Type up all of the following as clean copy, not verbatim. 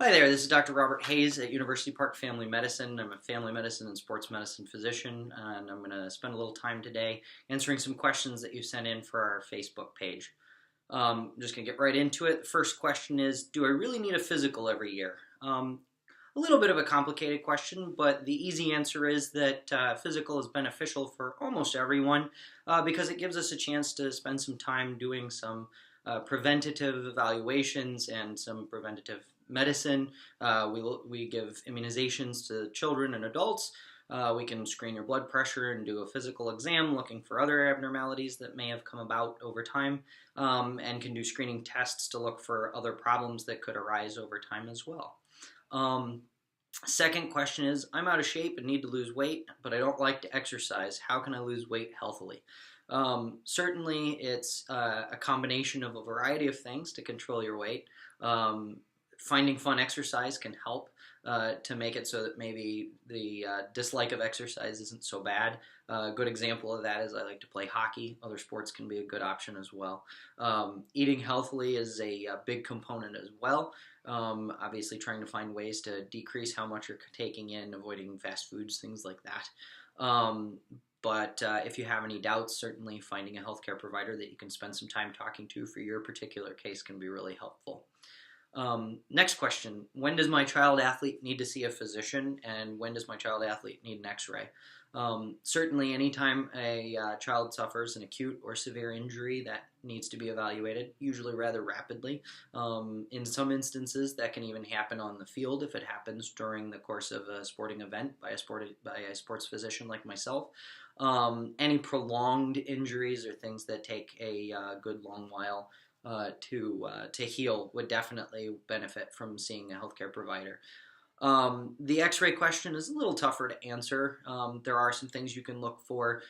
Hi there, this is Dr. Robert Hayes at University Park Family Medicine. I'm a family medicine and sports medicine physician, and I'm going to spend a little time today answering some questions that you sent in for our Facebook page. I'm just going to get right into it. The first question is, do I really need a physical every year? A little bit of a complicated question, but the easy answer is that physical is beneficial for almost everyone because it gives us a chance to spend some time doing some preventative evaluations and some preventative medicine. We give immunizations to children and adults. We can screen your blood pressure and do a physical exam looking for other abnormalities that may have come about over time, and can do screening tests to look for other problems that could arise over time as well. Second question is, I'm out of shape and need to lose weight, but I don't like to exercise. How can I lose weight healthily? Certainly, it's a combination of a variety of things to control your weight. Finding fun exercise can help to make it so that maybe the dislike of exercise isn't so bad. A good example of that is I like to play hockey. Other sports can be a good option as well. Eating healthily is a big component as well. Obviously, trying to find ways to decrease how much you're taking in, avoiding fast foods, things like that. But if you have any doubts, certainly finding a healthcare provider that you can spend some time talking to for your particular case can be really helpful. Next question, when does my child athlete need to see a physician, and when does my child athlete need an x-ray? Certainly anytime a child suffers an acute or severe injury that needs to be evaluated, usually rather rapidly. In some instances that can even happen on the field if it happens during the course of a sporting event by a sports physician like myself. Any prolonged injuries or things that take a good long while to heal would definitely benefit from seeing a healthcare provider. The x-ray question is a little tougher to answer. There are some things you can look for.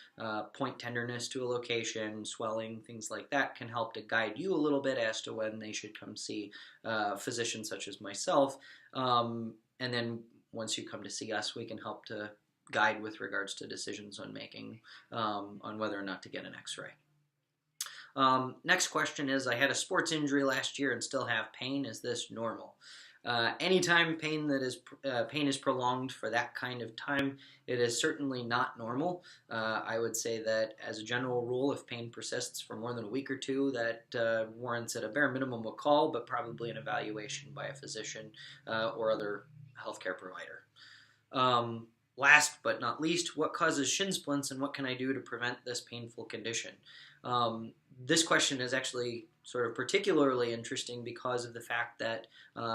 Point tenderness to a location, swelling, things like that can help to guide you a little bit as to when they should come see a physician such as myself. And then once you come to see us, we can help to guide with regards to decisions on making on whether or not to get an x-ray. Next question is, I had a sports injury last year and still have pain. Is this normal? Anytime pain is prolonged for that kind of time, it is certainly not normal. I would say that as a general rule, if pain persists for more than a week or two, that warrants at a bare minimum a call, but probably an evaluation by a physician or other healthcare provider. Last but not least, what causes shin splints and what can I do to prevent this painful condition? This question is actually sort of particularly interesting because of the fact that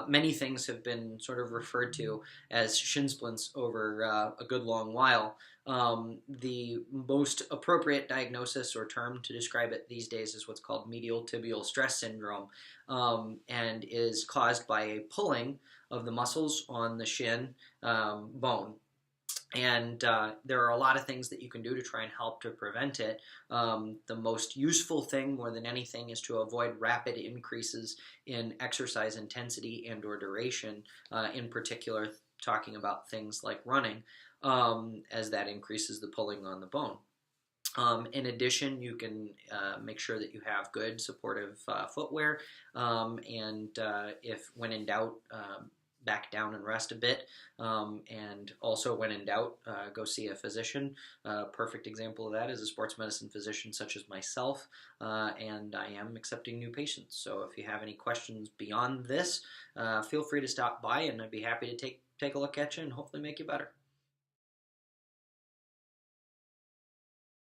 many things have been sort of referred to as shin splints over a good long while. The most appropriate diagnosis or term to describe it these days is what's called medial tibial stress syndrome, and is caused by a pulling of the muscles on the shin bone. And there are a lot of things that you can do to try and help to prevent it. The most useful thing, more than anything, is to avoid rapid increases in exercise intensity and or duration, in particular talking about things like running, as that increases the pulling on the bone. In addition, you can make sure that you have good supportive footwear, and if when in doubt, back down and rest a bit, and also when in doubt, go see a physician. Perfect example of that is a sports medicine physician such as myself, and I am accepting new patients. So if you have any questions beyond this, feel free to stop by and I'd be happy to take a look at you and hopefully make you better.